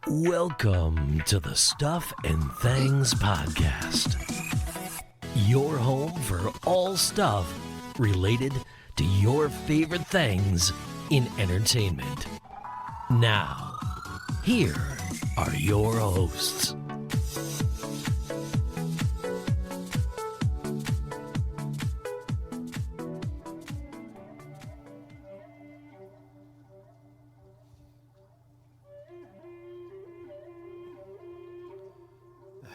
Welcome to the Stuff and Things Podcast. Your home for all stuff related to your favorite things in entertainment. Now, here are your hosts.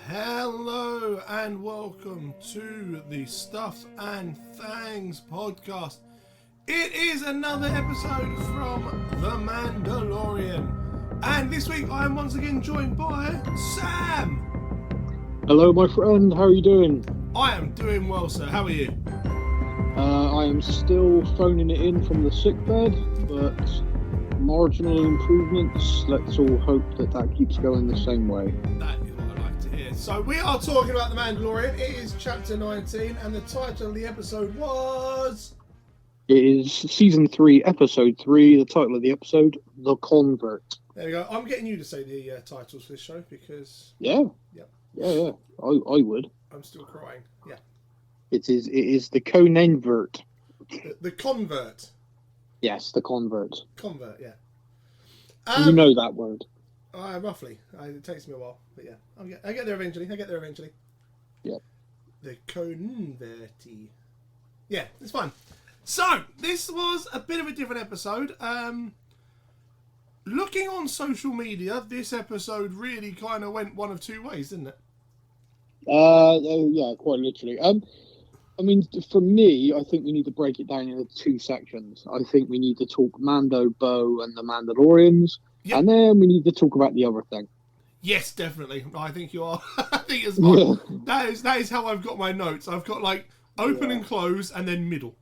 Hello and welcome to the Stuff and Things podcast. It is another episode from The Mandalorian, and this week I am once again joined by Sam. Hello, my friend. How are you doing? I am doing well, sir. How are you? I am still phoning it in from the sickbed, but marginal improvements. Let's all hope that keeps going the same way. That is what I like to hear. So we are talking about The Mandalorian. It is chapter 19, and the title of the episode was... It is season 3, episode 3. The title of the episode, The Convert. There we go. I'm getting you to say the titles for this show because... Yeah. Yep. Yeah. I would. I'm still crying. Yeah. It is the Convert. The Convert. Yes, the Convert. Convert, yeah. You know that word. Roughly. It takes me a while, but yeah. I get there eventually. Yeah. The Converti. Yeah, it's fine. So, this was a bit of a different episode. Looking on social media, this episode really kind of went one of two ways, didn't it? Yeah, quite literally. I mean, for me, I think we need to break it down into two sections. I think we need to talk Mando, Bo, and the Mandalorians, Yep. And then we need to talk about the other thing. Yes, definitely. I think you are. I think it's fine. That is how I've got my notes. I've got like open and close, and then middle.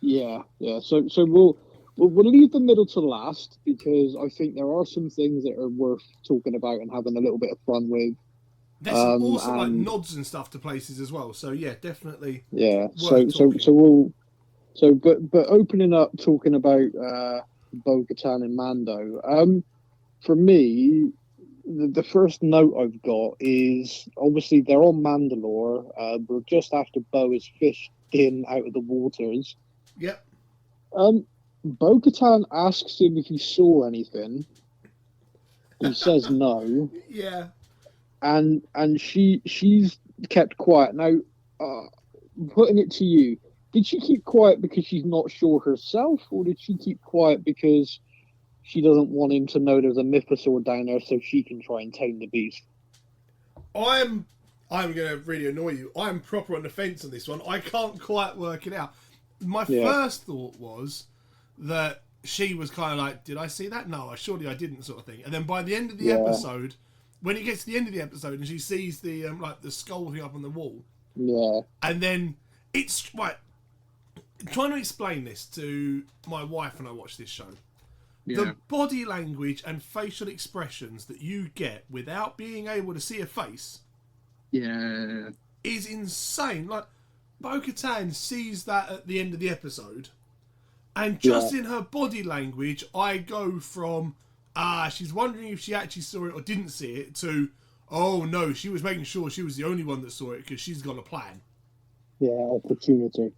Yeah. So we'll leave the middle to last because I think there are some things that are worth talking about and having a little bit of fun with. There's also like nods and stuff to places as well. So yeah, definitely. Yeah. But opening up talking about Bo-Katan and Mando. For me, the first note I've got is obviously they're on Mandalore. We're just after Bo is fished in out of the waters. Yep. Bo-Katan asks him if he saw anything. He says no. Yeah. And she's kept quiet. Now, putting it to you, did she keep quiet because she's not sure herself, or did she keep quiet because she doesn't want him to know there's a mythosaur down there so she can try and tame the beast? I'm going to really annoy you. I'm proper on the fence on this one. I can't quite work it out. My first thought was that she was kind of like, did I see that? No, surely I didn't, sort of thing. And then by the end of the episode, when it gets to the end of the episode and she sees the like the skull thing up on the wall, and then it's right. Trying to explain this to my wife when I watch this show, the body language and facial expressions that you get without being able to see a face, is insane. Like Bo-Katan sees that at the end of the episode, and just in her body language, I go from she's wondering if she actually saw it or didn't see it to, oh no, she was making sure she was the only one that saw it because she's got a plan. Yeah, opportunity.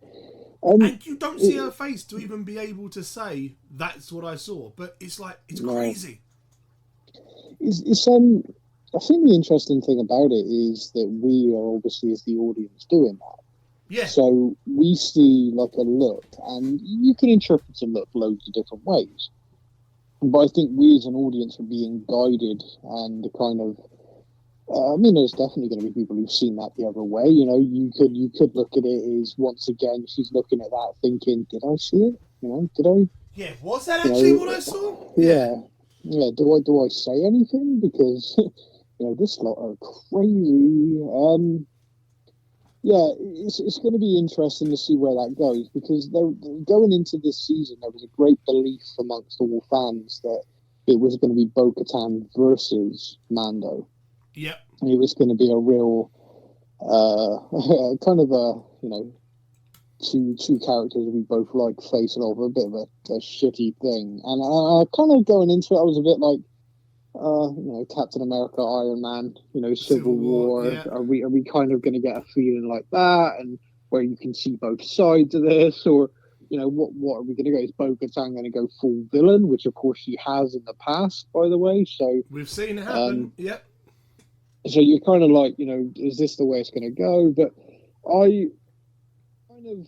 And you don't see her face to even be able to say that's what I saw, but it's like it's crazy. I think the interesting thing about it is that we are obviously as the audience doing that. Yeah. So we see like a look, and you can interpret a look loads of different ways. But I think we as an audience are being guided and kind of. There's definitely going to be people who've seen that the other way. You know, you could look at it as once again she's looking at that thinking, did I see it? You know, did I? Yeah, was that actually what I saw? Yeah. Do I say anything? Because this lot are crazy. It's going to be interesting to see where that goes because going into this season there was a great belief amongst all fans that it was going to be Bo-Katan versus Mando. Yep. And it was going to be a real kind of two characters we both like facing off a bit of a shitty thing. And kind of going into it, I was a bit like, Captain America, Iron Man, Civil War. Yeah. Are we kind of going to get a feeling like that, and where you can see both sides of this, or what are we going to go? Is Bo-Katan going to go full villain, which of course she has in the past, by the way? So we've seen it happen. Yep. So you're kind of like, is this the way it's going to go? But I kind of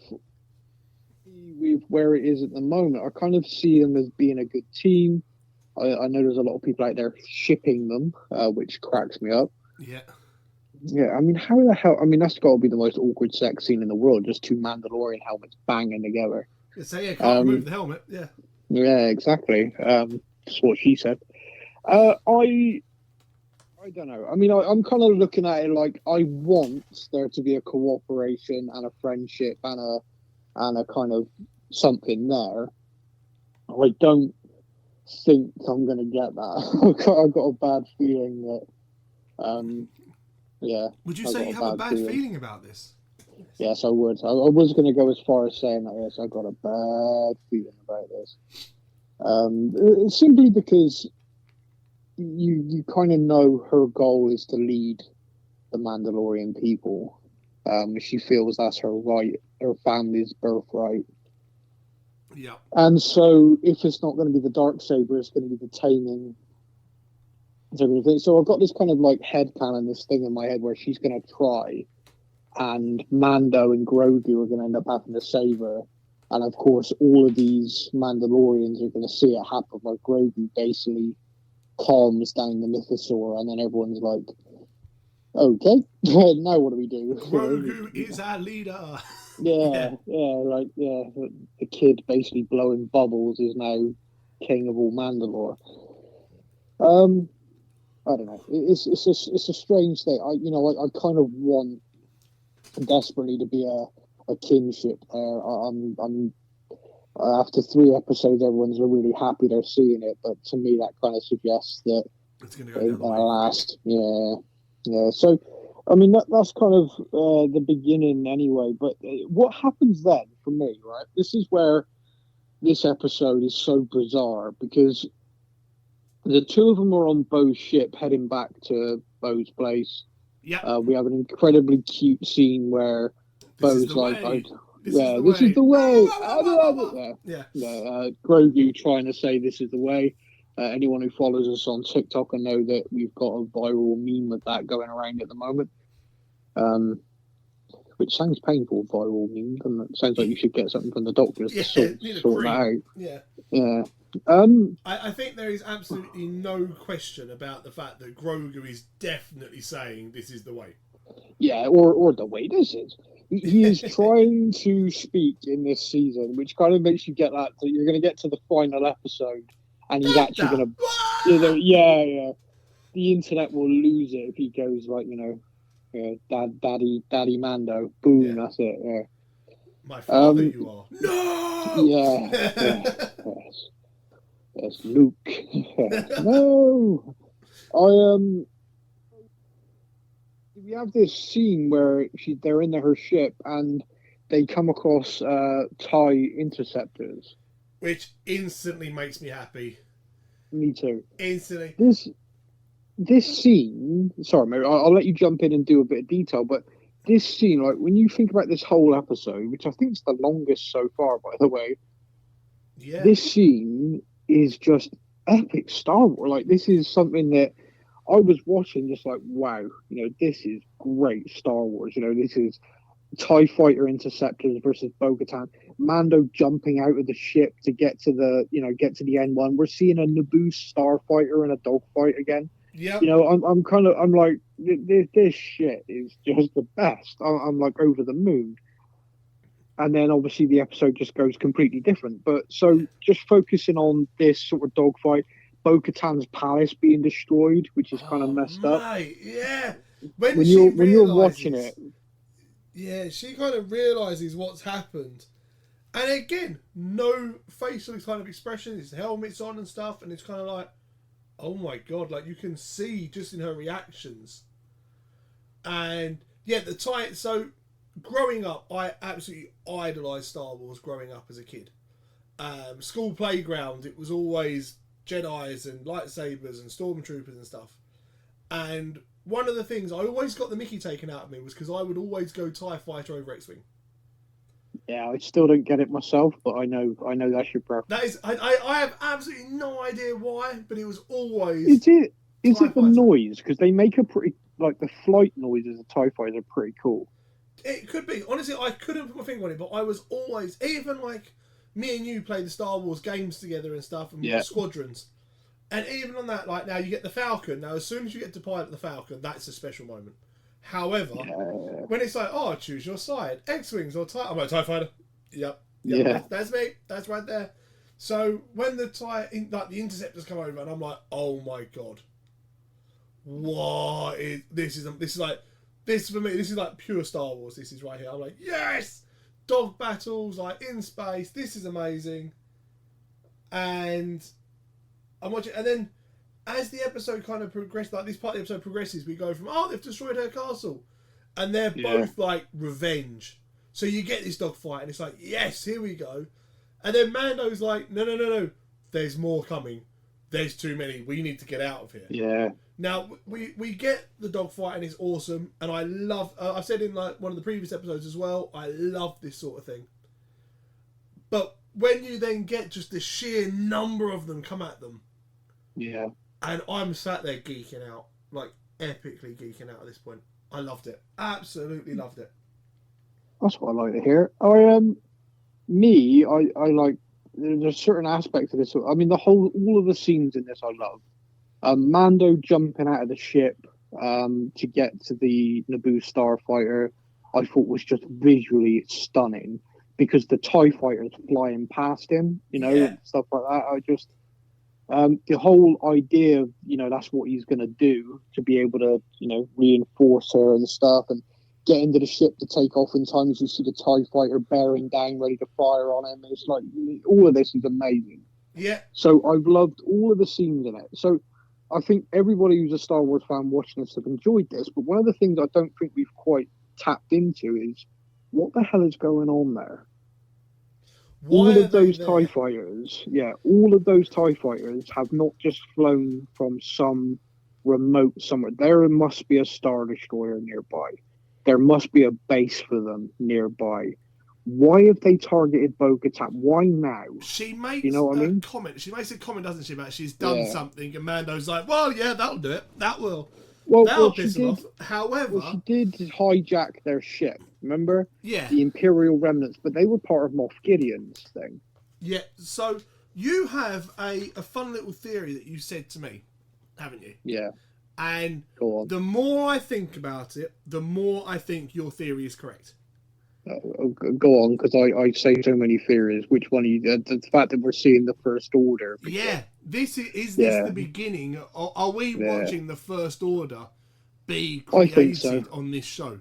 with where it is at the moment, I kind of see them as being a good team. I know there's a lot of people out there shipping them, which cracks me up. Yeah. Yeah, I mean, how the hell? I mean, that's got to be the most awkward sex scene in the world. Just two Mandalorian helmets banging together. So yeah, can't remove the helmet. Yeah. Yeah, exactly. That's what she said. I don't know. I mean, I'm kind of looking at it like I want there to be a cooperation and a friendship and a kind of something there. I don't think I'm going to get that. I've got a bad feeling that. Yeah. Would you say you have a bad feeling about this? Yes, I would. I was going to go as far as saying that. Yes, I've got a bad feeling about this. Simply because you kind of know her goal is to lead the Mandalorian people. She feels that's her right, her family's birthright. Yeah. And so, if it's not going to be the Darksaber, it's going to be the taming. So I've got this kind of like headcanon, this thing in my head where she's going to try, and Mando and Grogu are going to end up having to save her. And of course, all of these Mandalorians are going to see it happen, like Grogu basically calms down the mythosaur, and then everyone's like, okay, now what do we do? Grogu is our leader. The kid basically blowing bubbles is now king of all Mandalore. I don't know. It's a strange thing. I kind of want desperately to be a kinship there. I'm after 3 episodes, everyone's really happy they're seeing it, but to me that kind of suggests that it's going to go last. Yeah. So, I mean that's kind of the beginning anyway. But what happens then for me, right? This is where this episode is so bizarre because the two of them are on Bo's ship heading back to Bo's place. Yeah. We have an incredibly cute scene where Bo's like, this is the way. Grogu trying to say this is the way. Anyone who follows us on TikTok will know that we've got a viral meme of that going around at the moment. Which sounds painful, viral meme, doesn't it? Sounds like you should get something from the doctors to sort that out. Yeah. I think there is absolutely no question about the fact that Grogu is definitely saying this is the way. Yeah, or the way this is. He is trying to speak in this season, which kind of makes you get that you're going to get to the final episode, and he's actually going to, the internet will lose it if he goes like, Daddy Mando, boom, that's it. Yeah. My father, you are. No. Yes, Luke. No. We have this scene where they're in her ship and they come across TIE interceptors, which instantly makes me happy. Me too. Instantly. This scene. Sorry, Mary, I'll let you jump in and do a bit of detail, but this scene, like when you think about this whole episode, which I think is the longest so far, by the way. Yeah. This scene is just epic Star Wars. Like this is something that I was watching just like, wow, this is great Star Wars. This is TIE fighter interceptors versus Bo-Katan. Mando jumping out of the ship to get to the N1. We're seeing a Naboo starfighter in a dogfight again. Yeah. I'm like, this shit is just the best. I'm like over the moon. And then obviously the episode just goes completely different. But so just focusing on this sort of dogfight, Bo-Katan's palace being destroyed, which is kind of messed up. Yeah. When you're watching it. Yeah, she kind of realises what's happened. And again, no facial kind of expression, his helmet's on and stuff, and it's kind of like, oh my god, like you can see just in her reactions. And yeah, so growing up, I absolutely idolised Star Wars growing up as a kid. School playground, it was always Jedis and lightsabers and stormtroopers and stuff. And one of the things I always got the Mickey taken out of me was because I would always go TIE Fighter over X-Wing. Yeah, I still don't get it myself, but I know that's your preference. That is, I have absolutely no idea why, but it was always. Is it the noise? Because they make a pretty, like, the flight noises of TIE Fighters are pretty cool. It could be. Honestly, I couldn't put my finger on it, but I was always, even like me and you play the Star Wars games together and stuff, and squadrons. And even on that, like, now you get the Falcon. Now, as soon as you get to pilot the Falcon, that's a special moment. However, when it's like, oh, choose your side, X-Wings or TIE... I'm like, TIE Fighter. Yep. That's me. That's right there. So, when the the Interceptors come over, and I'm like, oh my God. What is... This is like... This, for me, this is like pure Star Wars. This is right here. I'm like, yes! Dog battles, like, in space. This is amazing. And I'm watching... And then... As the episode kind of progresses, like this part of the episode progresses, we go from, oh, they've destroyed her castle. And they're both like revenge. So you get this dogfight and it's like, yes, here we go. And then Mando's like, no. There's more coming. There's too many. We need to get out of here. Yeah. Now, we get the dogfight and it's awesome. And I love, I've said in like one of the previous episodes as well, I love this sort of thing. But when you then get just the sheer number of them come at them. Yeah. And I'm sat there geeking out, like epically geeking out at this point. I loved it, absolutely loved it. That's what I like to hear. I like. There's a certain aspect of this. I mean, all of the scenes in this I love. Mando jumping out of the ship to get to the Naboo starfighter, I thought was just visually stunning because the TIE fighters flying past him, stuff like that. I just. The whole idea of, that's what he's going to do to be able to, reinforce her and stuff and get into the ship to take off in time as you see the TIE fighter bearing down, ready to fire on him. It's like, all of this is amazing. Yeah. So I've loved all of the scenes in it. So I think everybody who's a Star Wars fan watching this have enjoyed this. But one of the things I don't think we've quite tapped into is what the hell is going on there? All of those TIE fighters have not just flown from some remote somewhere. There must be a Star Destroyer nearby. There must be a base for them nearby. Why have they targeted Bo-Katan? Why now? She makes a comment. She makes a comment, doesn't she, about she's done something, and Mando's like, well, yeah, that'll do it. That will. That'll piss them off. However... she did hijack their ship, remember? Yeah. The Imperial remnants, but they were part of Moff Gideon's thing. Yeah, so you have a fun little theory that you said to me, haven't you? Yeah. And the more I think about it, the more I think your theory is correct. Go on, because I say so many theories. Which one are you... The fact that we're seeing the First Order. Yeah. Is this the beginning? Are we watching the First Order be created on this show?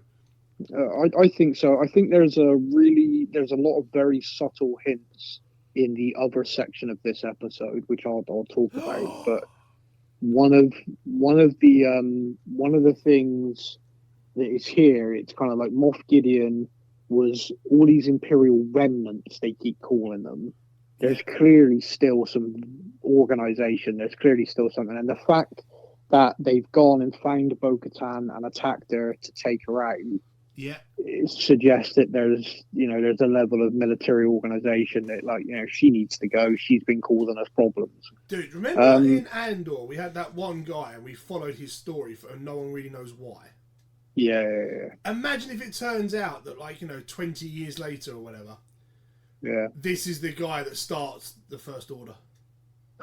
I think so. I think there's a lot of very subtle hints in the other section of this episode, which I'll talk about. But one of the things that is here, it's kind of like Moff Gideon was all these Imperial remnants, they keep calling them. There's clearly still some organization. There's clearly still something. And the fact that they've gone and found Bo-Katan and attacked her to take her out, it suggests that there's a level of military organization that, she needs to go. She's been causing us problems. Dude, remember in Andor, we had that one guy and we followed his story and no one really knows why. Yeah. Imagine if it turns out that, 20 years later or whatever, this is the guy that starts the First Order.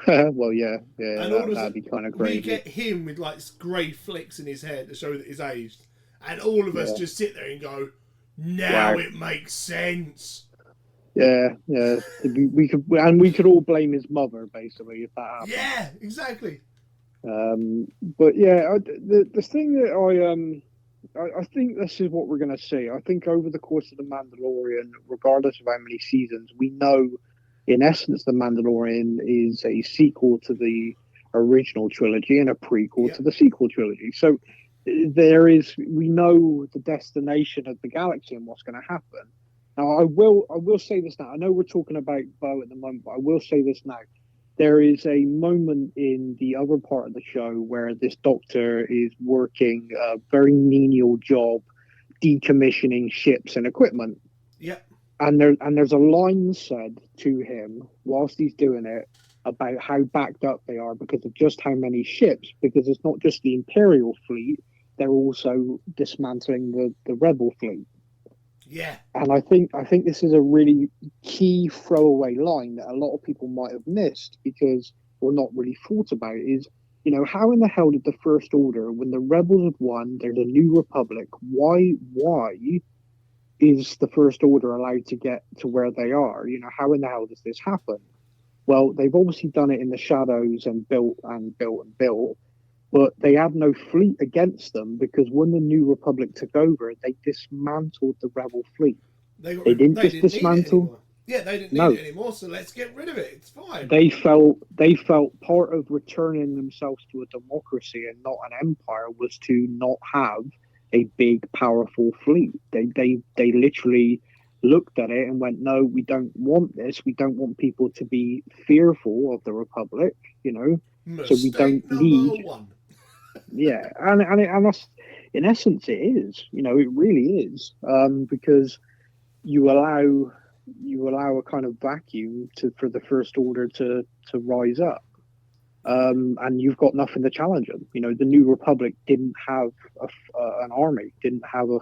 Well, yeah, and that'd be kind of crazy. We get him with grey flicks in his head to show that he's aged, and all of us just sit there and go, "Now it makes sense." Yeah. We could all blame his mother basically if that happened. Yeah, exactly. But yeah, the thing that I think this is what we're going to see. I think over the course of The Mandalorian, regardless of how many seasons, we know, in essence, The Mandalorian is a sequel to the original trilogy and a prequel to the sequel trilogy. So we know the destination of the galaxy and what's going to happen. Now, I will say this now. I know we're talking about Bo at the moment, but I will say this now. there is a moment in the other part of the show where this doctor is working a very menial job decommissioning ships and equipment. Yep. And there's a line said to him whilst he's doing it about how backed up they are because of just how many ships, because it's not just the Imperial fleet, they're also dismantling the Rebel fleet. Yeah. And I think this is a really key throwaway line that a lot of people might have missed because, or not really thought about, is, you know, how in the hell did the First Order, when the Rebels have won, they're the New Republic, why is the First Order allowed to get to where they are? You know, how in the hell does this happen? Well, they've obviously done it in the shadows and built and built and built, but they had no fleet against them because when the New Republic took over, they dismantled the Rebel fleet. They didn't just dismantle. Yeah, they didn't need it anymore, so let's get rid of it. It's fine. They felt part of returning themselves to a democracy and not an empire was to not have a big, powerful fleet. They literally looked at it and went, no, we don't want this. We don't want people to be fearful of the Republic, you know. Mistake so we don't need. One. Yeah, and that's, in essence, it is. You know, it really is, because you allow a kind of vacuum for the First Order to rise up, and you've got nothing to challenge them. You know, the New Republic didn't have an army, didn't have a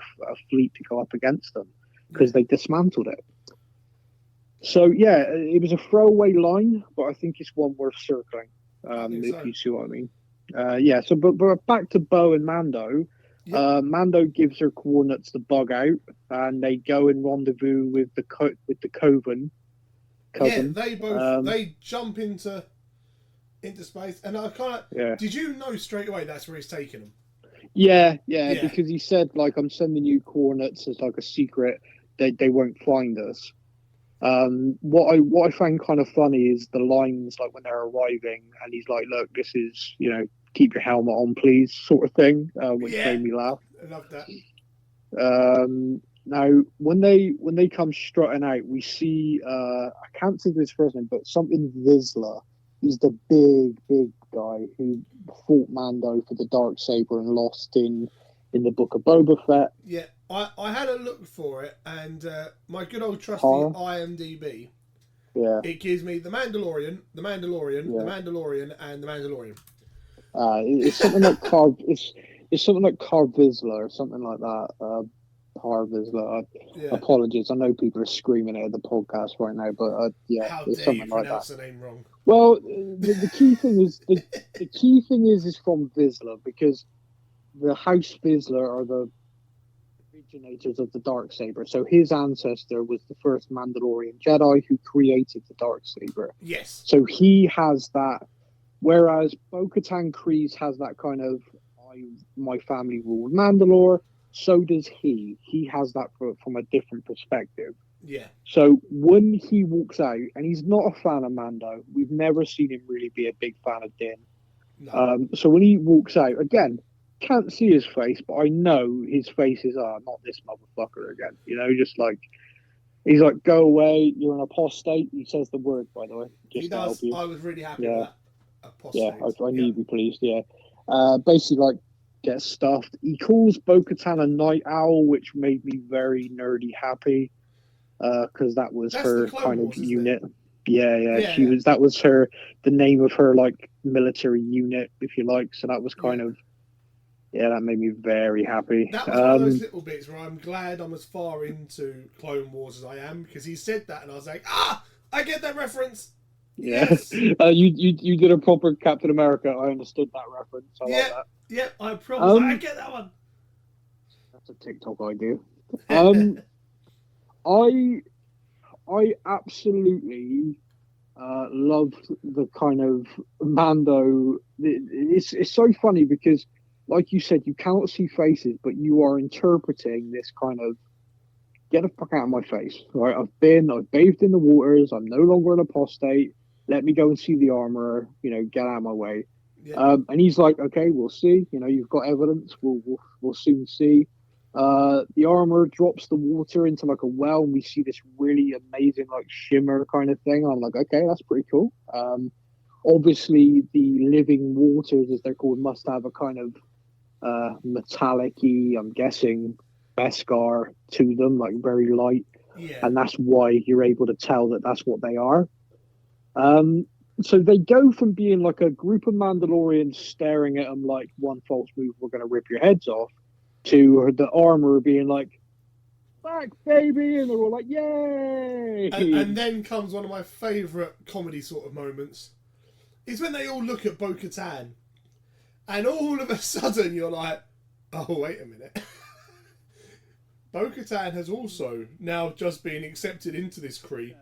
fleet to go up against them because they dismantled it. So yeah, it was a throwaway line, but I think it's one worth circling. If you see what I mean. Yeah. So, but back to Bo and Mando. Yep. Mando gives her coordinates to bug out, and they go and rendezvous with the Coven cousin. Yeah, they both they jump into space, and I kind of. Yeah. Did you know straight away that's where he's taking them? Yeah, because he said, like, I'm sending you coordinates as like a secret. They won't find us. What I find kind of funny is the lines, like when they're arriving, and he's like, "Look, this is, you know, keep your helmet on, please," sort of thing, which made me laugh. I love that. Now, when they come strutting out, we see I can't think of his first name, but something Vizsla. He's the big guy who fought Mando for the Darksaber and lost in the Book of Boba Fett. Yeah, I had a look for it, and my good old trusty IMDb. Yeah. It gives me the Mandalorian, the Mandalorian, the Mandalorian, and the Mandalorian. It's something like it's something like Car Vizsla or something like that. Car Vizsla. Apologies, I know people are screaming at the podcast right now, but how it's dare something you like pronounce that. the name wrong? Well, the key thing is the key thing is from Vizsla, because the House Vizsla are the originators of the Darksaber. So his ancestor was the first Mandalorian Jedi who created the Darksaber. Yes. So he has that, whereas Bo-Katan Kryze has that kind of my family ruled Mandalore. So does he. He has that from a different perspective. Yeah. So when he walks out, and he's not a fan of Mando, we've never seen him really be a big fan of Din. No. So when he walks out, again, can't see his face, but I know his face is, not this motherfucker again. You know, just like, he's like, go away, you're an apostate. He says the word, by the way. Just he does. To help you. I was really happy with that. Apostate. Yeah, I knew you'd be pleased, basically, like, get stuffed. He calls Bo-Katan a night owl, which made me very nerdy happy, because that was her kind of unit. Yeah. That was her, the name of her, like, military unit, if you like. So that was kind of, that made me very happy. That was one of those little bits where I'm glad I'm as far into Clone Wars as I am, because he said that and I was like, I get that reference. Yeah. Yes. You did a proper Captain America. I understood that reference. I like that. Yeah, I promise. I get that one. That's a TikTok idea. I absolutely loved the kind of Mando. It's so funny because, like you said, you cannot see faces, but you are interpreting this kind of, get the fuck out of my face. Right? I've bathed in the waters. I'm no longer an apostate. Let me go and see the armorer. You know, get out of my way. Yeah. And he's like, okay, we'll see. You know, you've got evidence. We'll soon see. The armorer drops the water into like a well, and we see this really amazing like shimmer kind of thing. I'm like, okay, that's pretty cool. Obviously, the living waters, as they're called, must have a kind of metallic-y, I'm guessing, Beskar to them, like very light. Yeah. And that's why you're able to tell that that's what they are. So they go from being like a group of Mandalorians staring at them like one false move, we're going to rip your heads off, to the armor being like, back, baby, and they're all like, yay! And then comes one of my favourite comedy sort of moments. Is when they all look at Bo-Katan, and all of a sudden you're like, oh, wait a minute. Bo-Katan has also now just been accepted into this Kree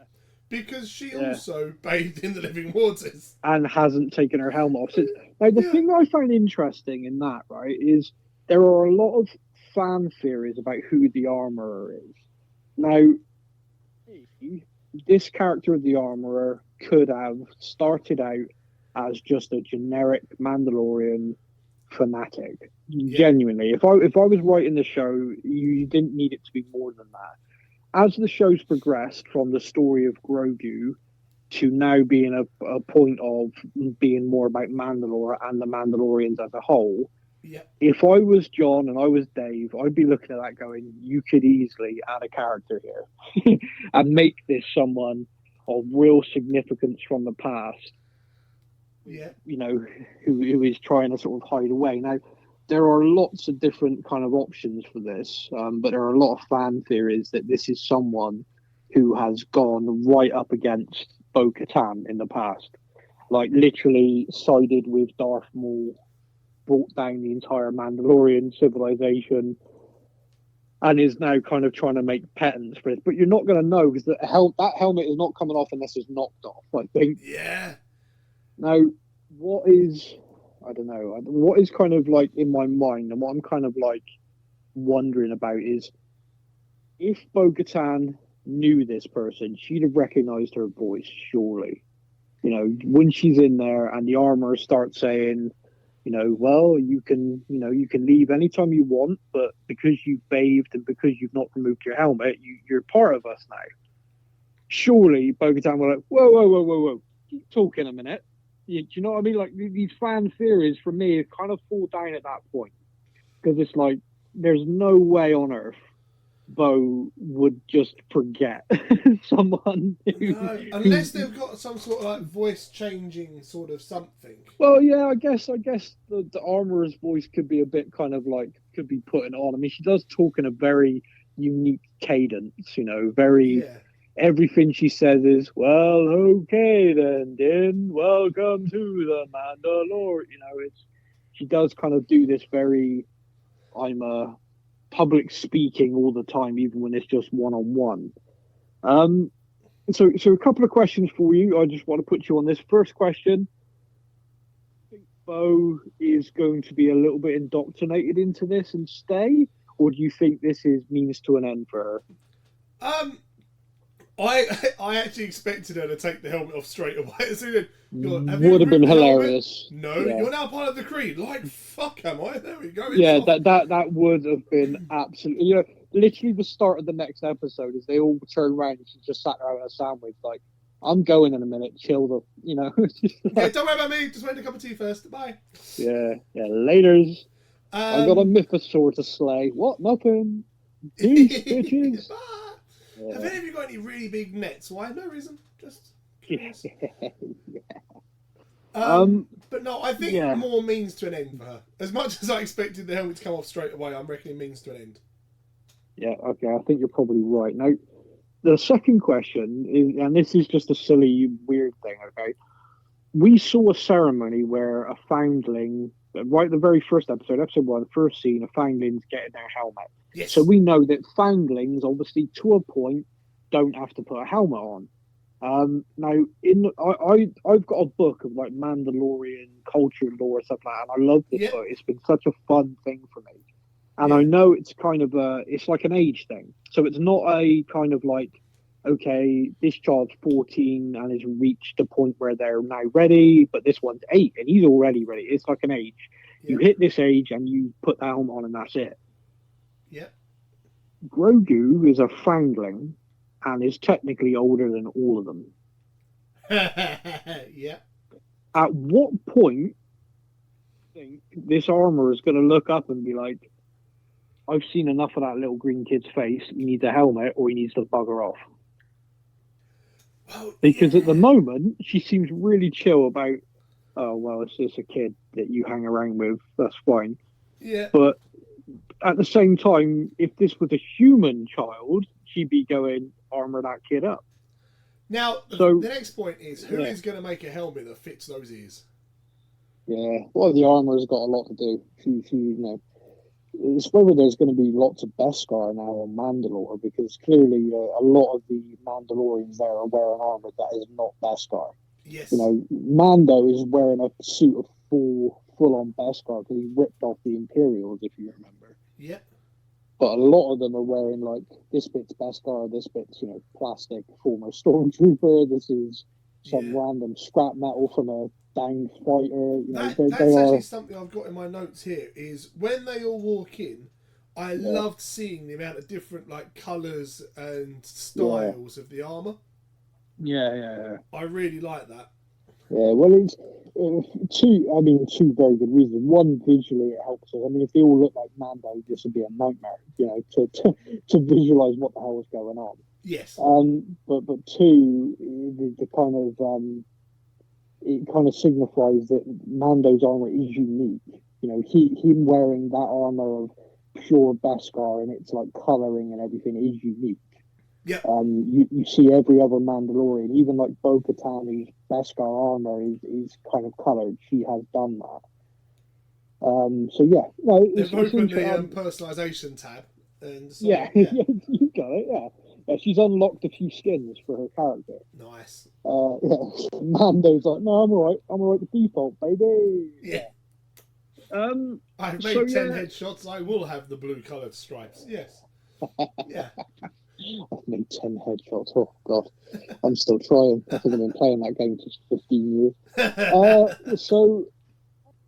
because she also bathed in the living waters. And hasn't taken her helmet off since. Now, the thing I find interesting in that, right, is there are a lot of fan theories about who the Armorer is. Now, this character of the Armorer could have started out as just a generic Mandalorian fanatic. Yeah. Genuinely, if I was writing the show, you didn't need it to be more than that. As the show's progressed from the story of Grogu to now being a point of being more about Mandalore and the Mandalorians as a whole, if I was John and I was Dave, I'd be looking at that going, you could easily add a character here and make this someone of real significance from the past. You know, who is trying to sort of hide away. Now, there are lots of different kind of options for this, but there are a lot of fan theories that this is someone who has gone right up against Bo-Katan in the past. Like, literally sided with Darth Maul, brought down the entire Mandalorian civilization, and is now kind of trying to make penance for it. But you're not going to know, because that helmet is not coming off unless it's knocked off, I think. Yeah. Now, what is kind of like in my mind, and what I'm kind of like wondering about is, if Bo-Katan knew this person, she'd have recognized her voice, surely. You know, when she's in there and the armor starts saying, you know, well, you can leave anytime you want, but because you've bathed and because you've not removed your helmet, you're part of us now. Surely Bo-Katan will like, whoa, keep talking a minute. Do you know what I mean? Like, these fan theories, for me, kind of fall down at that point. Because it's like, there's no way on earth Bo would just forget someone. Unless they've got some sort of like voice-changing sort of something. Well, yeah, I guess the Armorer's voice could be a bit kind of like, could be putting on. I mean, she does talk in a very unique cadence, you know, very... Yeah. Everything she says is, well, okay then, Din, welcome to the Mandalore. You know, she does kind of do this very, I'm a public speaking all the time, even when it's just one-on-one. So a couple of questions for you. I just want to put you on this. First question, do you think Bo is going to be a little bit indoctrinated into this and stay? Or do you think this is means to an end for her? I actually expected her to take the helmet off straight away. Would have been hilarious. No, you're now part of the Kree. Like, fuck am I? There we go. Yeah, that would have been absolutely... You know, literally the start of the next episode is they all turn around and she just sat there having a sandwich like, I'm going in a minute, chill the... You know. Yeah, don't worry about me. Just wait a cup of tea first. Bye. Yeah, laters. I got a mythosaur to slay. What? Nothing. Peace, bitches. Bye. Yeah. Have any of you got any really big nets? Why? No reason. Just curious. But no, I think more means to an end for her. As much as I expected the helmet to come off straight away, I'm reckoning means to an end. Yeah, okay, I think you're probably right. Now, the second question is, and this is just a silly, weird thing, okay? We saw a ceremony where a foundling, right at the very first episode 1, first scene, a foundling's getting their helmet. Yes. So we know that foundlings, obviously, to a point, don't have to put a helmet on. Now, I've got a book of like Mandalorian culture and lore and stuff like that, and I love this book. It's been such a fun thing for me. And I know it's kind of it's like an age thing. So it's not a kind of like, okay, this child's 14 and has reached a point where they're now ready, but this one's 8 and he's already ready. It's like an age. Yeah. You hit this age and you put the helmet on and that's it. Yeah. Grogu is a foundling and is technically older than all of them. Yeah. At what point do you think this armor is going to look up and be like, I've seen enough of that little green kid's face. He needs a helmet or he needs to bugger off. Well, Because at the moment, she seems really chill about, oh, well, it's just a kid that you hang around with. That's fine. Yeah. But at the same time, if this was a human child, she'd be going, armor that kid up. Now, So, the next point is, who is going to make a helmet that fits those ears? Yeah, well, the armor's got a lot to do. It's whether there's going to be lots of Beskar now on Mandalore, because clearly a lot of the Mandalorians there are wearing armor that is not Beskar. Yes. Mando is wearing a suit of full-on Beskar because he ripped off the Imperials, if you remember. Yeah. But a lot of them are wearing, like, this bit's Beskar, this bit's, plastic former Stormtrooper, this is some random scrap metal from a downed fighter. That's actually something I've got in my notes here, is when they all walk in, I loved seeing the amount of different, like, colours and styles of the armour. Yeah. I really like that. Yeah, well, it's two very good reasons. One, visually, it helps us. I mean, if they all look like Mando, this would be a nightmare, to visualize what the hell is going on. Yes. But two, the kind of it kind of signifies that Mando's armor is unique. Him wearing that armor of pure Beskar and its like coloring and everything is unique. Yeah. You see every other Mandalorian, even like Bo-Katan, whose Beskar armor is kind of colored. She has done that. So yeah, no, they've opened the personalization tab, and so, you got it. Yeah, she's unlocked a few skins for her character. Nice. Mando's like, no, I'm alright with default, baby. Yeah. I've made 10 headshots. I will have the blue coloured stripes. Yes. Yeah. I've made 10 headshots. Oh, God. I'm still trying. I think I've been playing that game for 15 years. So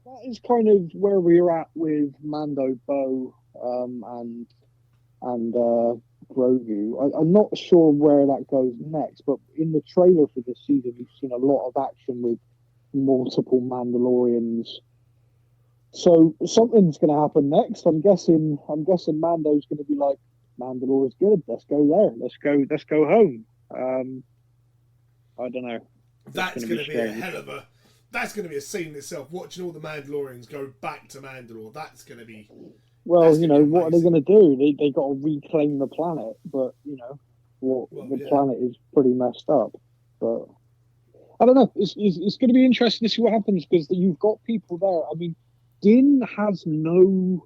that is kind of where we're at with Mando, Bo, and Grogu. I'm not sure where that goes next, but in the trailer for this season, we've seen a lot of action with multiple Mandalorians. So something's going to happen next. I'm guessing Mando's going to be like, Mandalore's good. Let's go there. Let's go home. I don't know. That's going to be a hell of a. That's going to be a scene in itself. Watching all the Mandalorians go back to Mandalore. That's going to be. Well, what are they going to do? They got to reclaim the planet, but the planet is pretty messed up. But I don't know. It's going to be interesting to see what happens because you've got people there. I mean, Din has no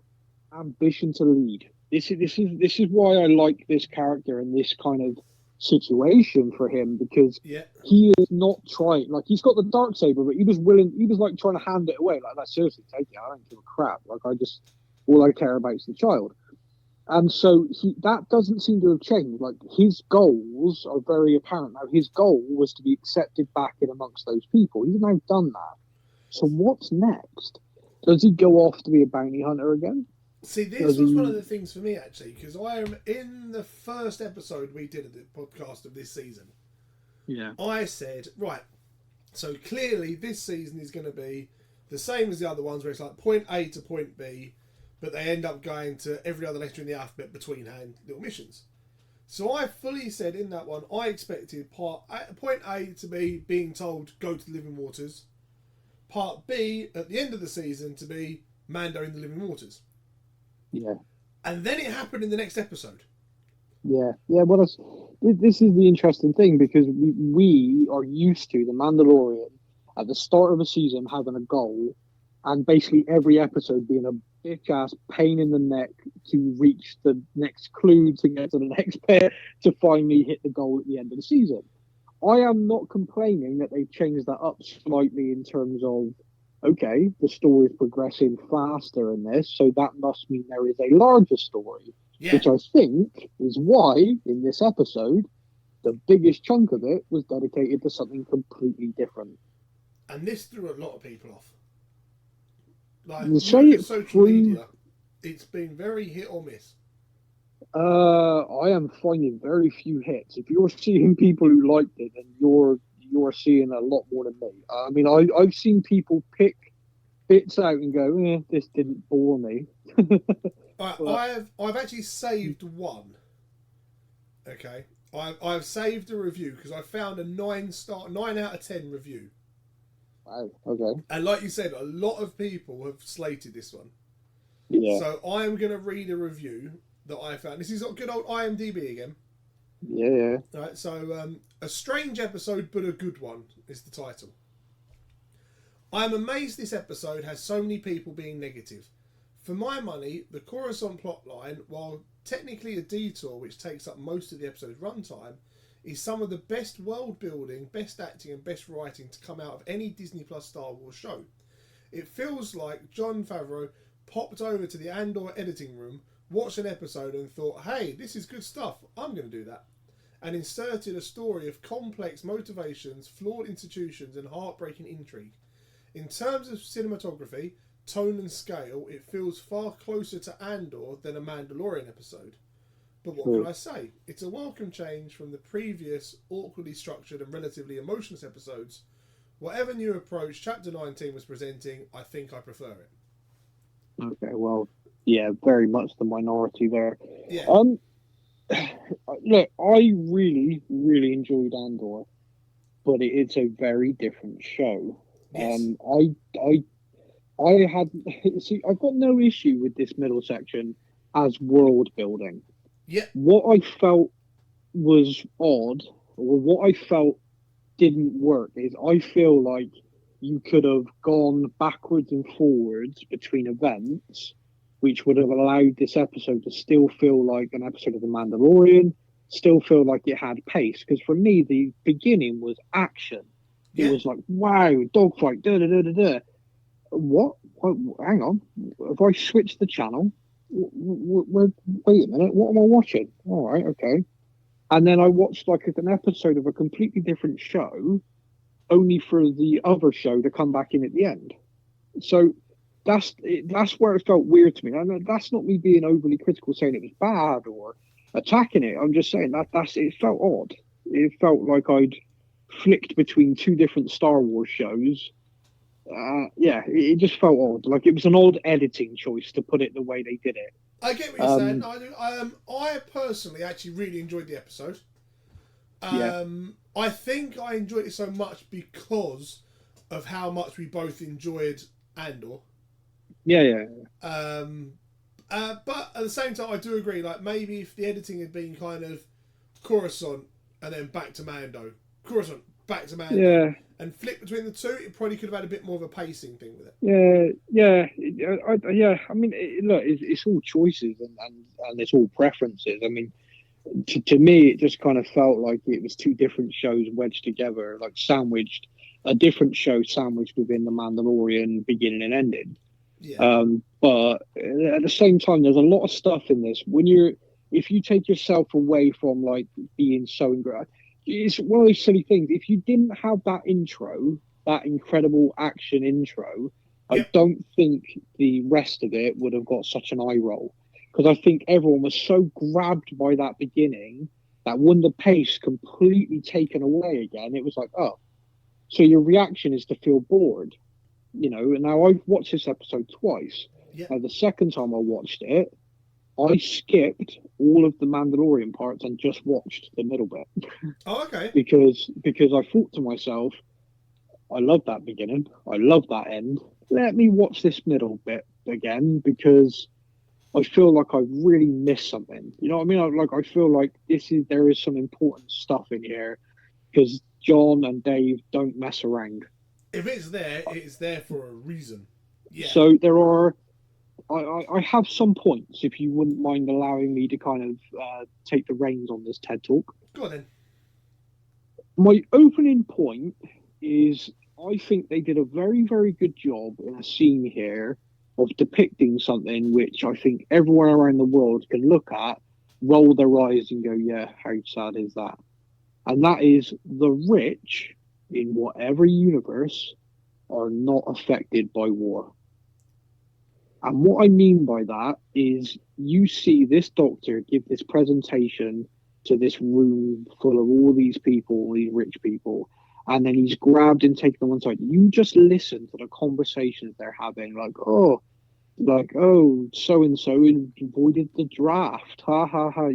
ambition to lead. This is why I like this character and this kind of situation for him because he is not trying. Like he's got the Darksaber, but he was like trying to hand it away. Like, seriously, take it. I don't give a crap. Like all I care about is the child. And so that doesn't seem to have changed. Like his goals are very apparent now. His goal was to be accepted back in amongst those people. He's now done that. So what's next? Does he go off to be a bounty hunter again? See, this was one of the things for me, actually, because I am in the first episode we did of the podcast of this season. Yeah. I said, right, so clearly this season is going to be the same as the other ones, where it's like point A to point B, but they end up going to every other letter in the alphabet between hand little missions. So I fully said in that one, I expected point A to be being told, go to the Living Waters. Part B, at the end of the season, to be Mando in the Living Waters. Yeah. And then it happened in the next episode. Yeah. Well, this is the interesting thing because we are used to the Mandalorian at the start of a season having a goal and basically every episode being a bitch-ass pain in the neck to reach the next clue, to get to the next bit, to finally hit the goal at the end of the season. I am not complaining that they've changed that up slightly in terms of okay, the story is progressing faster in this, so that must mean there is a larger story, which I think is why, in this episode, the biggest chunk of it was dedicated to something completely different. And this threw a lot of people off. Like, social media, it's been very hit or miss. I am finding very few hits. If you're seeing people who liked it, then you're seeing a lot more than me. I mean, I've seen people pick bits out and go, this didn't bore me. I've actually saved one. Okay, I've saved a review because I found a 9 out of 10 review. Wow. Okay. And like you said, a lot of people have slated this one. Yeah. So I am going to read a review that I found. This is good old IMDb again. Yeah. Right. So a strange episode, but a good one is the title. I am amazed this episode has so many people being negative. For my money, the Coruscant plotline, while technically a detour which takes up most of the episode's runtime, is some of the best world building, best acting and best writing to come out of any Disney Plus Star Wars show. It feels like Jon Favreau popped over to the Andor editing room, watched an episode and thought, hey, this is good stuff, I'm going to do that. And inserted a story of complex motivations, flawed institutions and heartbreaking intrigue. In terms of cinematography, tone and scale, it feels far closer to Andor than a Mandalorian episode. But what can I say? It's a welcome change from the previous awkwardly structured and relatively emotionless episodes. Whatever new approach Chapter 19 was presenting, I think I prefer it. Okay, well, yeah, very much the minority there. Yeah. Look, I really, really enjoyed Andor, but it's a very different show. Yes. I had see, I've got no issue with this middle section as world building. Yeah. What I felt was odd, or what I felt didn't work, is I feel like you could have gone backwards and forwards between events, which would have allowed this episode to still feel like an episode of The Mandalorian, still feel like it had pace. Because for me, the beginning was action. Yeah. It was like, wow, dogfight, da-da-da-da-da. What? Hang on. Have I switched the channel? Wait a minute. What am I watching? All right, okay. And then I watched like an episode of a completely different show, only for the other show to come back in at the end. So that's where it felt weird to me. And that's not me being overly critical, saying it was bad or attacking it. I'm just saying it felt odd. It felt like I'd flicked between two different Star Wars shows. It just felt odd. Like it was an odd editing choice to put it the way they did it. I get what you're saying. I do. I personally actually really enjoyed the episode. I think I enjoyed it so much because of how much we both enjoyed Andor. Yeah. But at the same time, I do agree. Like maybe if the editing had been kind of Coruscant and then back to Mando, Coruscant back to Mando, and flip between the two, it probably could have had a bit more of a pacing thing with it. Yeah. I mean, look, it's all choices and it's all preferences. I mean, to me, it just kind of felt like it was two different shows wedged together, like a different show sandwiched within the Mandalorian beginning and ending. Yeah. But at the same time, there's a lot of stuff in this. If you take yourself away from like being so ingrained, it's one of those silly things. If you didn't have that intro, that incredible action intro, I don't think the rest of it would have got such an eye roll. Because I think everyone was so grabbed by that beginning that when the pace completely taken away again, it was like, oh, so your reaction is to feel bored. You know, and now I've watched this episode twice. Yeah. And the second time I watched it, I skipped all of the Mandalorian parts and just watched the middle bit. Oh, okay. because I thought to myself, I love that beginning. I love that end. Let me watch this middle bit again because I feel like I've really missed something. You know what I mean? I feel like there is some important stuff in here because John and Dave don't mess around. If it's there for a reason. Yeah. So there are. I have some points, if you wouldn't mind allowing me to kind of take the reins on this TED Talk. Go on then. My opening point is I think they did a very, very good job in a scene here of depicting something which I think everyone around the world can look at, roll their eyes and go, yeah, how sad is that? And that is the rich in whatever universe are not affected by war. And what I mean by that is you see this doctor give this presentation to this room full of all these people, all these rich people, and then he's grabbed and taken on one side. You just listen to the conversations they're having, so and so avoided the draft, ha ha ha.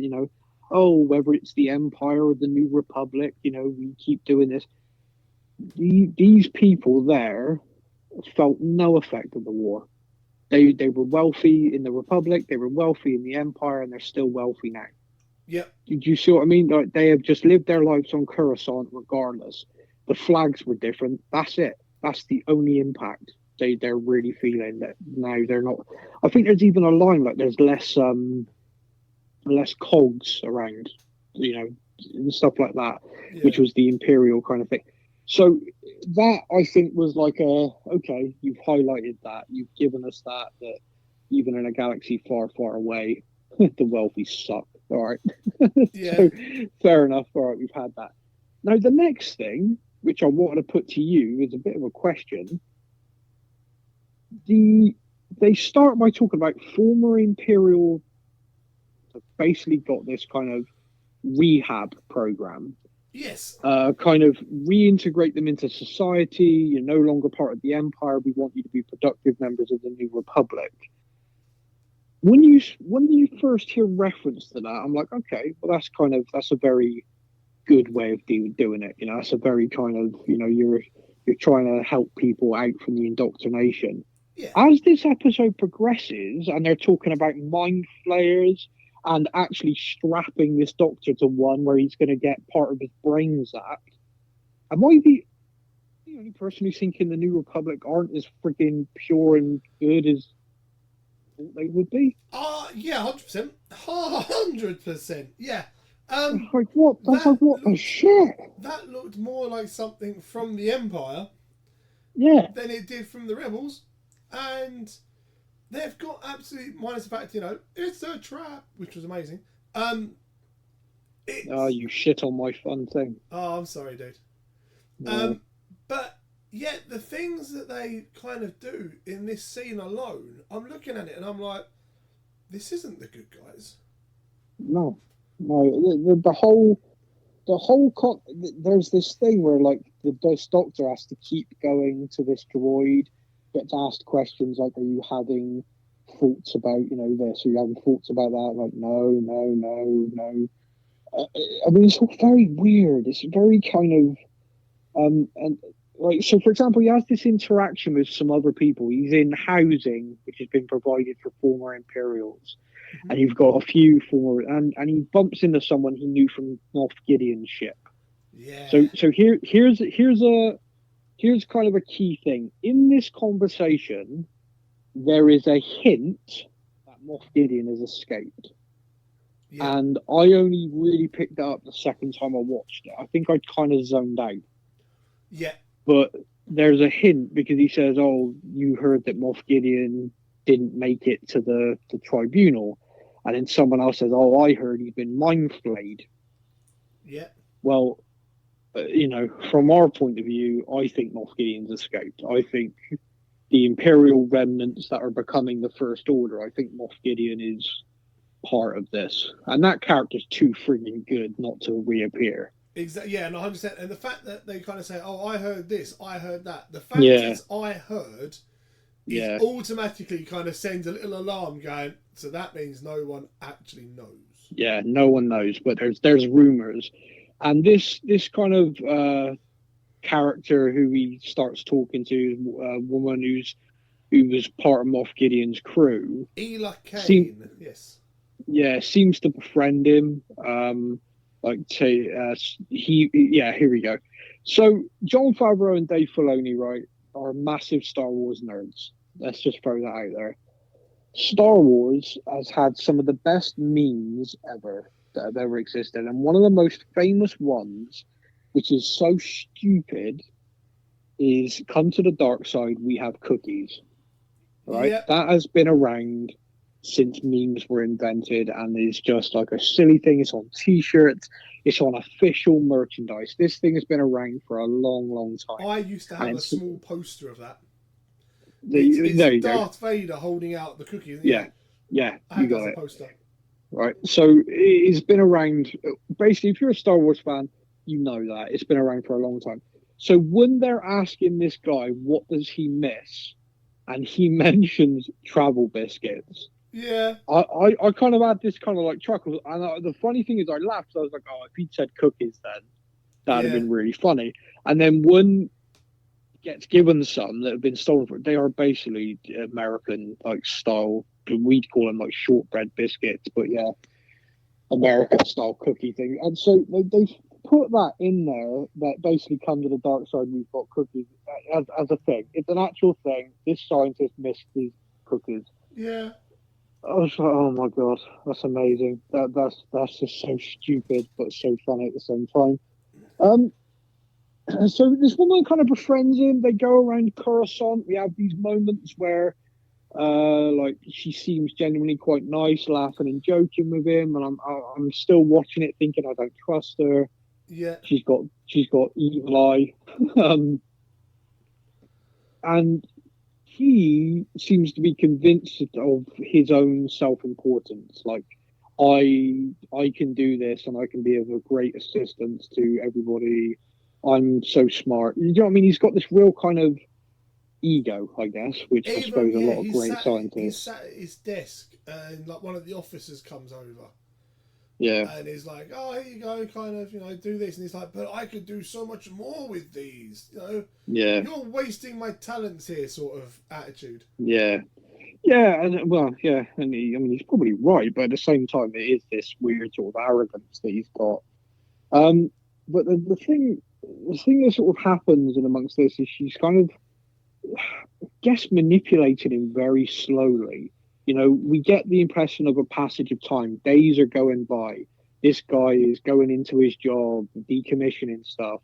Oh, whether it's the Empire or the New Republic, we keep doing this. These people there felt no effect of the war. They were wealthy in the Republic, they were wealthy in the Empire, and they're still wealthy now. Yep. Do you see what I mean? Like, they have just lived their lives on Coruscant regardless. The flags were different. That's it. That's the only impact they're really feeling. That now they're not. I think there's even a line like there's less cogs around, and stuff like that, which was the Imperial kind of thing. So that, I think, was like okay, you've highlighted that, you've given us that even in a galaxy far, far away, the wealthy suck. All right. Yeah. So fair enough. All right, we've had that. Now the next thing, which I wanted to put to you, is a bit of a question. They start by talking about former Imperial have basically got this kind of rehab program. Yes. Kind of reintegrate them into society. You're no longer part of the Empire. We want you to be productive members of the New Republic. When you first hear reference to that, I'm like, okay, well, that's a very good way of doing it. That's a very kind of, you're trying to help people out from the indoctrination. Yeah. As this episode progresses and they're talking about mind flayers and actually strapping this doctor to one where he's going to get part of his brain zapped, am I the only person who's thinking the New Republic aren't as freaking pure and good as they would be? Yeah, 100%. 100%. Yeah. Like what? That's like what the shit? That looked more like something from the Empire, than it did from the Rebels, and they've got absolutely, minus the fact, it's a trap, which was amazing. You shit on my fun thing. Oh, I'm sorry, dude. Yeah. But yet the things that they kind of do in this scene alone, I'm looking at it and I'm like, this isn't the good guys. No. The whole there's this thing where like this doctor has to keep going to this droid, gets asked questions like, are you having thoughts about this, are you having thoughts about that? Like, no. I mean, it's all very weird. It's very kind of and like, so for example, he has this interaction with some other people. He's in housing which has been provided for former Imperials. And you've got a few former, and he bumps into someone he knew from Moff Gideon's ship. Yeah. So here's kind of a key thing in this conversation. There is a hint that Moff Gideon has escaped, and I only really picked that up the second time I watched it. I think I kind of zoned out. Yeah. But there's a hint because he says, "Oh, you heard that Moff Gideon didn't make it to the tribunal," and then someone else says, "Oh, I heard he's been mind flayed." Yeah. Well, from our point of view, I think Moff Gideon's escaped. I think the Imperial remnants that are becoming the First Order, I think Moff Gideon is part of this, and that character's too frigging good not to reappear. Exactly. Yeah, no, 100%. And the fact that they kind of say, "Oh, I heard this, I heard that," the fact is, I heard. It automatically kind of sends a little alarm going, so that means no one actually knows. Yeah, no one knows, but there's rumors. And this kind of character who he starts talking to, a woman who was part of Moff Gideon's crew. Ela Kane, yes. Yeah, seems to befriend him. Here we go. So Jon Favreau and Dave Filoni, right, are massive Star Wars nerds. Let's just throw that out there. Star Wars has had some of the best memes ever that have ever existed, and one of the most famous ones, which is so stupid, is "Come to the dark side, we have cookies." Right? Yep. That has been around since memes were invented, and is just like a silly thing. It's on t-shirts, it's on official merchandise. This thing has been around for a long, long time. I used to have a small poster of that. There you Darth Vader holding out the cookies. Yeah, you got it. Poster. Right, so it's been around. Basically, if you're a Star Wars fan, you know that it's been around for a long time. So when they're asking this guy, what does he miss? And he mentions travel biscuits. Yeah. I kind of had this kind of like chuckle. And the funny thing is I laughed. I was like, oh, if he'd said cookies then, that'd have been really funny. And then when gets given some that have been stolen from it, they are basically American like style. We'd call them like shortbread biscuits, but yeah, American style cookie thing. And so they put that in there that basically come to the dark side. We've got cookies as a thing. It's an actual thing. This scientist missed these cookies. Yeah. I was like, oh my god, that's amazing. That's just so stupid, but so funny at the same time. So this woman kind of befriends him. They go around Coruscant. We have these moments where, like, she seems genuinely quite nice, laughing and joking with him, and I'm still watching it, thinking I don't trust her. Yeah, she's got evil eye, and he seems to be convinced of his own self-importance. Like, I can do this, and I can be of a great assistance to everybody. I'm so smart. You know what I mean? He's got this real kind of ego, I guess, which I suppose a lot of great scientists. He's sat at his desk, and like one of the officers comes over. Yeah. And he's like, oh, here you go, kind of, do this. And he's like, but I could do so much more with these, Yeah. You're wasting my talents here, sort of attitude. Yeah. Yeah, and well, yeah, and he's probably right, but at the same time, it is this weird sort of arrogance that he's got. But the thing that sort of happens in amongst this is she's kind of, I guess, manipulating him very slowly. We get the impression of a passage of time. Days are going by. This guy is going into his job, decommissioning stuff,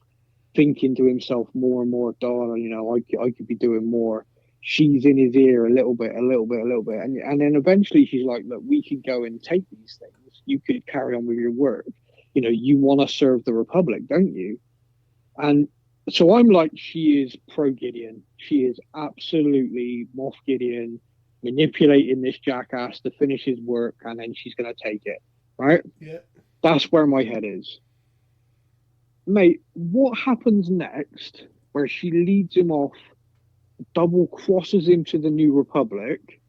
thinking to himself more and more, darling, I could be doing more. She's in his ear a little bit. And then eventually she's like, look, we could go and take these things. You could carry on with your work. You want to serve the Republic, don't you? And so I'm like, she is pro-Gideon. She is absolutely Moff Gideon, manipulating this jackass to finish his work, and then she's going to take it, right? Yeah. That's where my head is. Mate, what happens next where she leads him off, double crosses him to the New Republic,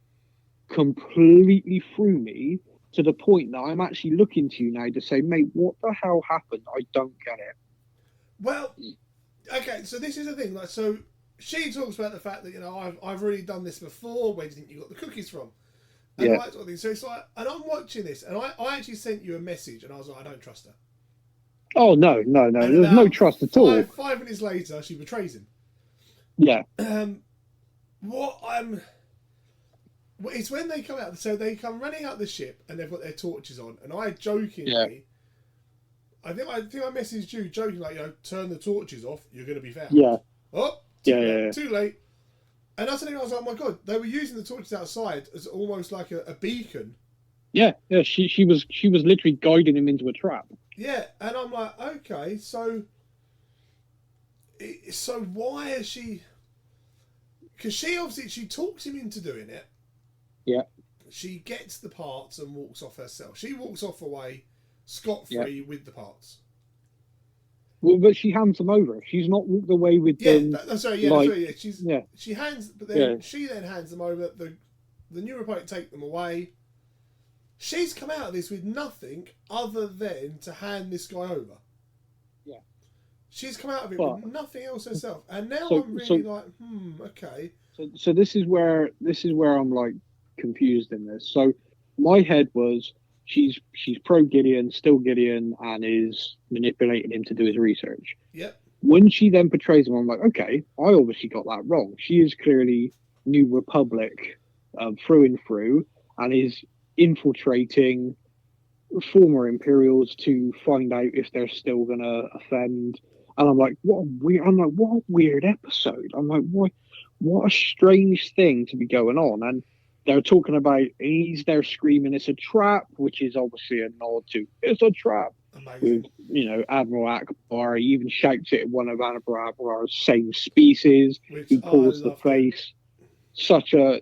completely threw me to the point that I'm actually looking to you now to say, mate, what the hell happened? I don't get it. Well, okay, so this is the thing. Like, so she talks about the fact that I've already done this before. Where do you think you got the cookies from? And that sort of thing. So it's like, and I'm watching this, and I actually sent you a message, and I was like, I don't trust her. Oh no! There's no trust at all. 5 minutes later, she betrays him. Yeah. It's when they come out. So they come running out the ship, and they've got their torches on, and I jokingly. I think I messaged you joking, like, turn the torches off, you're going to be found. Yeah. Oh, too late. And that's the thing, I was like, oh my God, they were using the torches outside as almost like a beacon. Yeah, she was literally guiding him into a trap. Yeah, and I'm like, okay, so why is she... Because she talks him into doing it. Yeah. She gets the parts and walks off herself. She walks off away scot-free with the parts. Well, but she hands them over. She's not walked away with them. That's right. She hands, but then she then hands them over. The New Republic take them away. She's come out of this with nothing other than to hand this guy over. Yeah. She's come out of it with nothing else herself, and now I'm really like, okay. So this is where I'm like confused in this. So my head was she's pro Gideon, still Gideon, and is manipulating him to do his research. Yep. When she then portrays him, I'm like, okay, I obviously got that wrong. She is clearly New Republic through and through, and is infiltrating former Imperials to find out if they're still gonna offend. And I'm like, what a weird episode. I'm like, what a strange thing to be going on. And they're talking about, he's there screaming, it's a trap, which is obviously a nod to, it's a trap. Amazing. With, Admiral Akbar. He even shouts it at one of Admiral Akbar's same species, who pulls the face. Such a,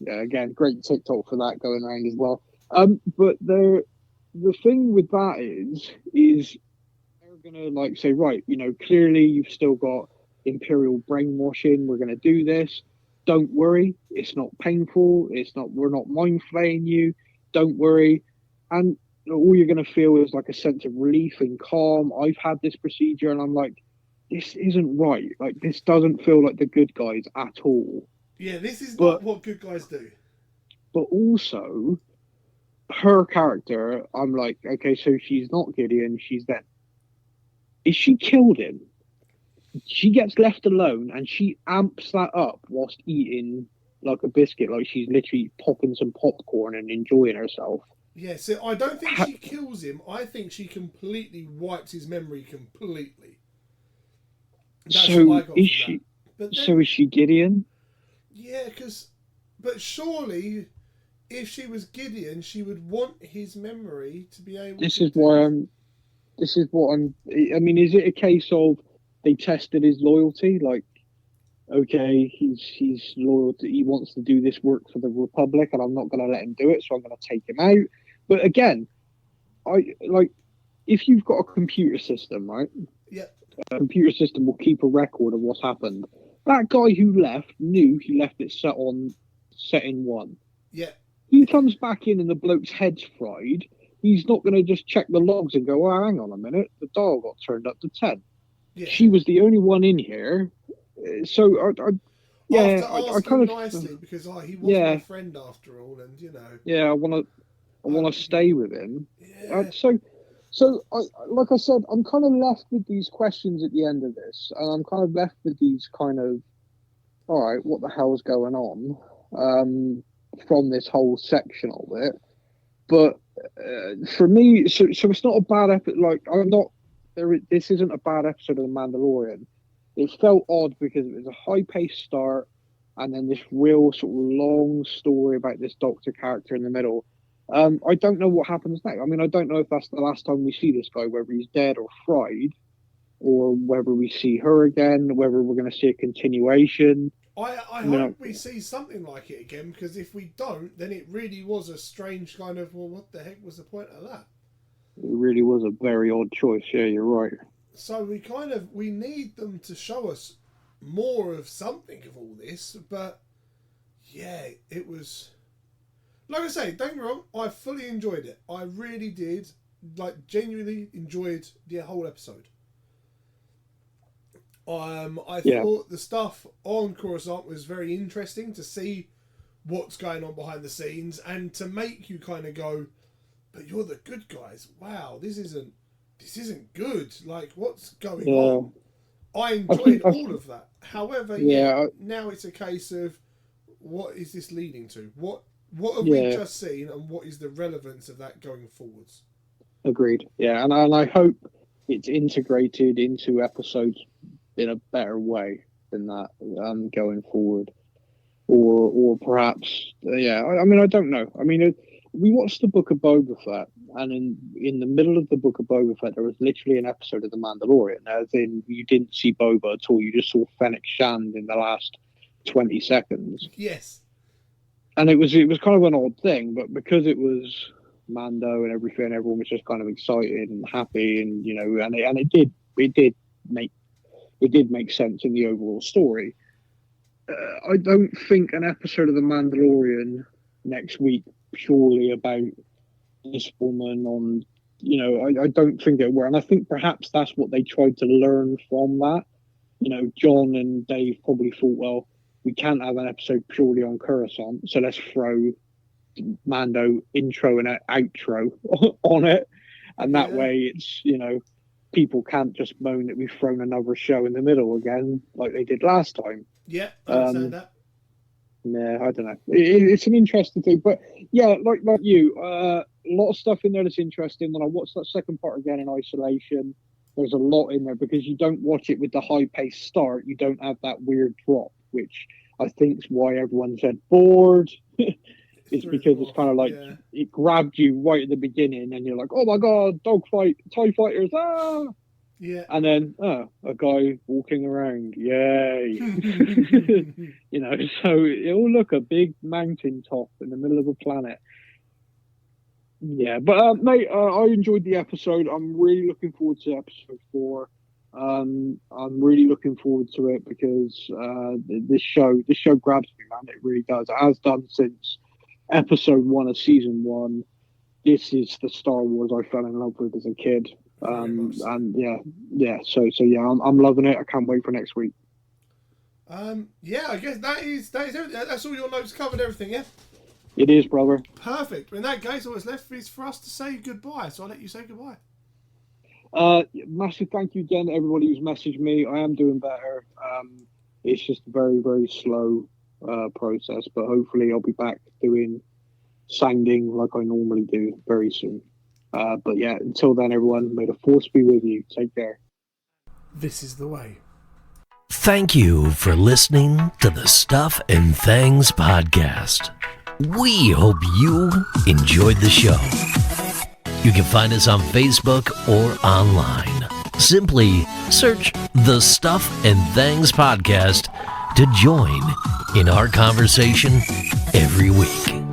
again, great TikTok for that going around as well. But the thing with that is they're going to say, right, clearly you've still got Imperial brainwashing. We're going to do this. Don't worry, it's not painful. We're not mind flaying you. Don't worry. And all you're going to feel is like a sense of relief and calm. I've had this procedure and I'm like, this isn't right. Like, this doesn't feel like the good guys at all. Yeah, this is not what good guys do. But also, her character, I'm like, okay, so she's not Gideon, she's them. Is she killed him? She gets left alone and she amps that up whilst eating like a biscuit, like she's literally popping some popcorn and enjoying herself. Yeah, so I don't think she kills him. I think she completely wipes his memory completely. That's so is she? Then, so is she Gideon? Yeah, but surely, if she was Gideon, she would want his memory to be able. This is what I'm. I mean, is it a case of they tested his loyalty? Like, okay, he's loyal. He wants to do this work for the Republic, and I'm not going to let him do it, so I'm going to take him out. But again, if you've got a computer system, right? Yeah. A computer system will keep a record of what's happened. That guy who left knew he left it set on setting 1. Yeah. He comes back in and the bloke's head's fried. He's not going to just check the logs and go, oh, hang on a minute, the dial got turned up to 10. Yeah. She was the only one in here. So, I kind of nicely because he was my friend after all, and you know. Yeah, I want to stay with him. Yeah. So, like I said, I'm kind of left with these questions at the end of this, and I'm kind of left with these kind of, all right, what the hell's going on from this whole section of it. But for me, so it's not a bad episode. Like, this isn't a bad episode of The Mandalorian. It felt odd because it was a high-paced start, and then this real sort of long story about this Doctor character in the middle. I don't know what happens next. I mean, I don't know if that's the last time we see this guy, whether he's dead or fried, or whether we see her again, whether we're going to see a continuation. I hope we see something like it again, because if we don't, then it really was a strange kind of, well, what the heck was the point of that? It really was a very odd choice. Yeah, you're right. So we need them to show us more of something of all this, but yeah, it was, like I say, don't get me wrong, I fully enjoyed it. I really did, like, genuinely enjoyed the whole episode. I thought the stuff on Coruscant was very interesting to see what's going on behind the scenes and to make you kind of go, but you're the good guys. Wow, this isn't good. Like, what's going on? I enjoyed all of that. However, now it's a case of what is this leading to? What have we just seen, and what is the relevance of that going forwards? Agreed. Yeah, and I hope it's integrated into episodes in a better way than that going forward, or perhaps I mean, I don't know. I mean, we watched the Book of Boba Fett, and in the middle of the Book of Boba Fett, there was literally an episode of The Mandalorian, as in you didn't see Boba at all. You just saw Fennec Shand in the last 20 seconds. Yes. And it was kind of an odd thing, but because it was Mando and everything, everyone was just kind of excited and happy, and you know, and it did make sense in the overall story. I don't think an episode of The Mandalorian next week purely about this woman on, you know, I don't think it will. And I think perhaps that's what they tried to learn from that. You know, John and Dave probably thought, well, we can't have an episode purely on Coruscant, so let's throw Mando intro and outro on it. And that way it's, you know, people can't just moan that we've thrown another show in the middle again like they did last time. Yeah, I understand that. Yeah, I don't know. It's an interesting thing, but yeah, like you, a lot of stuff in there that's interesting. When I watched that second part again in isolation, there's a lot in there because you don't watch it with the high-paced start. You don't have that weird drop, which I think is why everyone said bored. It's because it's kind of like it grabbed you right at the beginning, and you're like, "Oh my god, dogfight, TIE fighters!" Ah, yeah. And then a guy walking around, yay! You know, so it'll look a big mountain top in the middle of a planet. Yeah, but mate, I enjoyed the episode. I'm really looking forward to episode 4. I'm really looking forward to it because this show grabs me, man. It really does. It has done since episode 1 of season 1. This is the Star Wars I fell in love with as a kid. And so I'm loving it. I can't wait for next week. Yeah, I guess that is everything. That's all your notes covered, everything, yeah? It is, brother. Perfect. In that case, all that's left is for us to say goodbye. So I'll let you say goodbye. Massive thank you again to everybody who's messaged me. I am doing better. It's just a very, very slow process, but hopefully I'll be back doing sounding like I normally do very soon. But yeah, until then, everyone, may the force be with you. Take care. This is the way. Thank you for listening to the Stuff and Things podcast. We hope you enjoyed the show. You can find us on Facebook or online. Simply search the Stuff and Things podcast to join in our conversation every week.